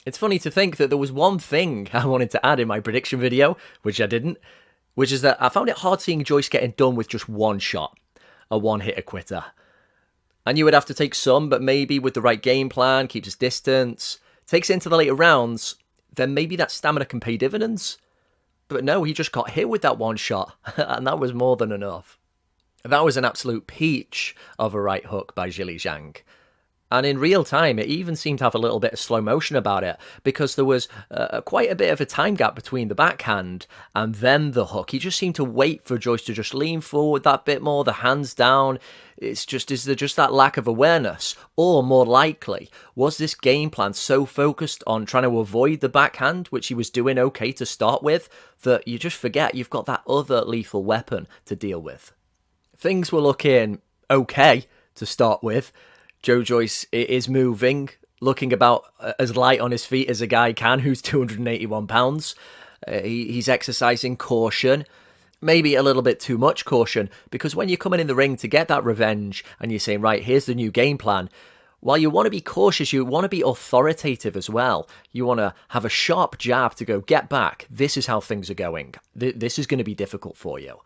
It's funny to think that there was one thing I wanted to add in my prediction video, which I didn't, which is that I found it hard seeing Joyce getting done with just one shot, a one-hitter quitter. I knew he'd have to take some, but maybe with the right game plan, keeps his distance, takes it into the later rounds, then maybe that stamina can pay dividends. But no, he just got hit with that one shot, and that was more than enough. That was an absolute peach of a right hook by Zhilei Zhang. And in real time, it even seemed to have a little bit of slow motion about it, because there was quite a bit of a time gap between the backhand and then the hook. He just seemed to wait for Joyce to just lean forward that bit more, the hands down. Is there just that lack of awareness? Or more likely, was this game plan so focused on trying to avoid the backhand, which he was doing okay to start with, that you just forget you've got that other lethal weapon to deal with? Things were looking okay to start with. Zhang-Joyce is moving, looking about as light on his feet as a guy can who's 281 pounds. He's exercising caution, maybe a little bit too much caution, because when you're coming in the ring to get that revenge and you're saying, right, here's the new game plan, while you want to be cautious, you want to be authoritative as well. You want to have a sharp jab to go, get back. This is how things are going. This is going to be difficult for you.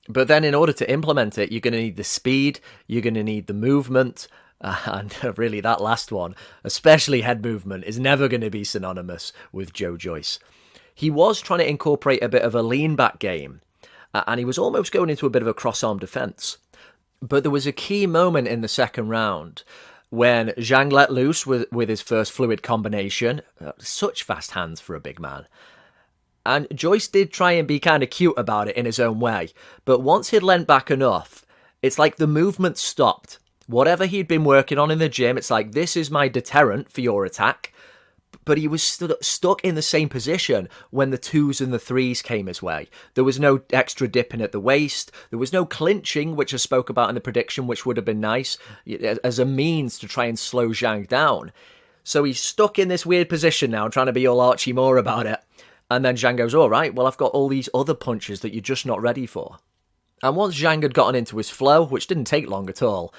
But then in order to implement it, you're going to need the speed, you're going to need the movement, and really that last one, especially head movement, is never going to be synonymous with Zhang-Joyce. He was trying to incorporate a bit of a lean-back game, and he was almost going into a bit of a cross-arm defence. But there was a key moment in the second round when Zhang let loose with his first fluid combination. Such fast hands for a big man. And Joyce did try and be kind of cute about it in his own way, but once he'd leant back enough, it's like the movement stopped. Whatever he'd been working on in the gym, it's like, this is my deterrent for your attack. But he was stuck in the same position when the twos and the threes came his way. There was no extra dipping at the waist. There was no clinching, which I spoke about in the prediction, which would have been nice as a means to try and slow Zhang down. So he's stuck in this weird position now, trying to be all Archie Moore about it. And then Zhang goes, all right, well, I've got all these other punches that you're just not ready for. And once Zhang had gotten into his flow, which didn't take long at all,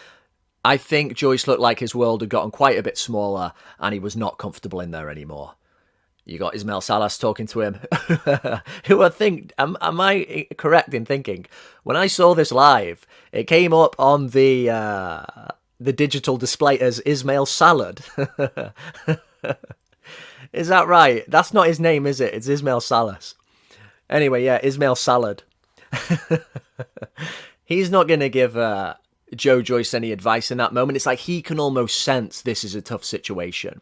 I think Joyce looked like his world had gotten quite a bit smaller and he was not comfortable in there anymore. You got Ismail Salas talking to him, who I think, am I correct in thinking, when I saw this live, it came up on the digital display as Ismail Salad. Is that right? That's not his name, is it? It's Ismail Salas. Anyway, yeah, Ismail Salad. He's not going to give Zhang-Joyce any advice in that moment. It's like he can almost sense this is a tough situation.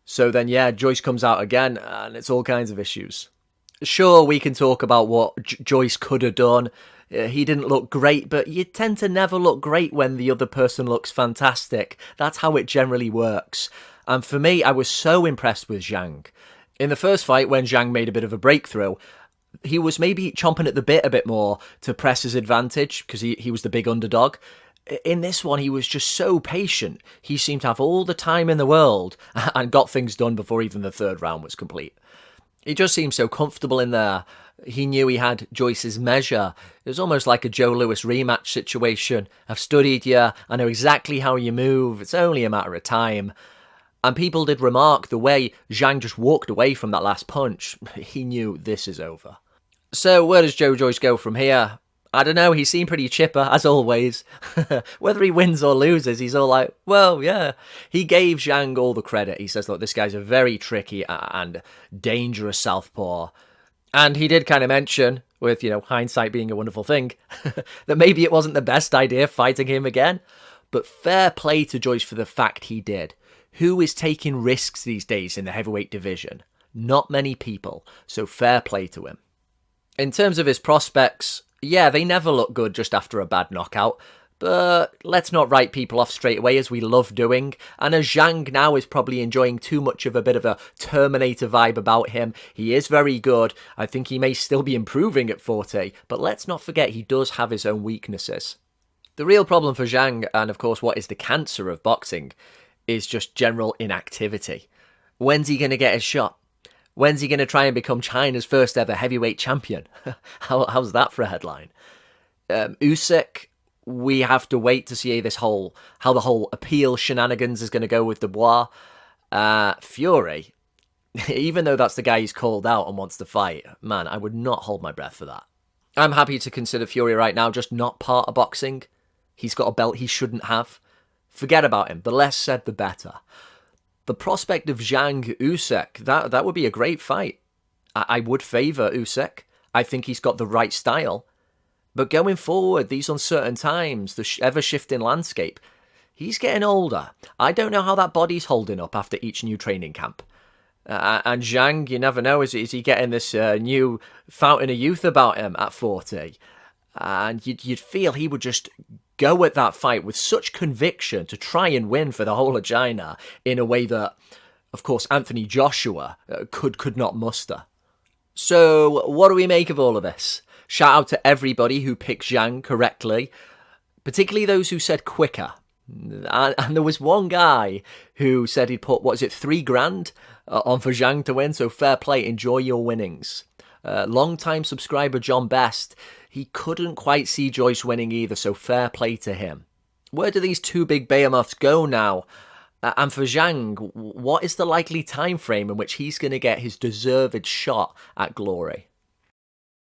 So then, yeah, Joyce comes out again, and it's all kinds of issues. Sure, we can talk about what Joyce could have done. He didn't look great, but you tend to never look great when the other person looks fantastic. That's how it generally works. And for me, I was so impressed with Zhang. In the first fight, when Zhang made a bit of a breakthrough, he was maybe chomping at the bit a bit more to press his advantage because he was the big underdog. In this one, he was just so patient. He seemed to have all the time in the world and got things done before even the third round was complete. He just seemed so comfortable in there. He knew he had Joyce's measure. It was almost like a Joe Louis rematch situation. I've studied you. I know exactly how you move. It's only a matter of time. And people did remark the way Zhang just walked away from that last punch. He knew this is over. So where does Zhang-Joyce go from here? I don't know, he seemed pretty chipper, as always. Whether he wins or loses, he's all like, well, yeah. He gave Zhang all the credit. He says, look, this guy's a very tricky and dangerous southpaw. And he did kind of mention, with, hindsight being a wonderful thing, that maybe it wasn't the best idea fighting him again. But fair play to Joyce for the fact he did. Who is taking risks these days in the heavyweight division? Not many people, so fair play to him. In terms of his prospects, yeah, they never look good just after a bad knockout, but let's not write people off straight away as we love doing, and as Zhang now is probably enjoying too much of a bit of a Terminator vibe about him, he is very good. I think he may still be improving at 40, but let's not forget he does have his own weaknesses. The real problem for Zhang, and of course what is the cancer of boxing, is just general inactivity. When's he going to get his shot? When's he going to try and become China's first ever heavyweight champion? How's that for a headline? Usyk, we have to wait to see how the whole appeal shenanigans is going to go with Dubois. Fury, Even though that's the guy he's called out and wants to fight, man, I would not hold my breath for that. I'm happy to consider Fury right now just not part of boxing. He's got a belt he shouldn't have. Forget about him. The less said, the better. The prospect of Zhang Usyk, that would be a great fight. I would favour Usyk. I think he's got the right style. But going forward, these uncertain times, the ever-shifting landscape, he's getting older. I don't know how that body's holding up after each new training camp. And Zhang, you never know, is he getting this new fountain of youth about him at 40? And you'd feel he would just go at that fight with such conviction to try and win for the whole of China in a way that, of course, Anthony Joshua could not muster. So what do we make of all of this? Shout out to everybody who picked Zhang correctly, particularly those who said quicker. And there was one guy who said he'd put, $3,000 on for Zhang to win, so fair play, enjoy your winnings. Long-time subscriber John Best, he couldn't quite see Joyce winning either, so fair play to him. Where do these two big behemoths go now? And for Zhang, what is the likely time frame in which he's going to get his deserved shot at glory?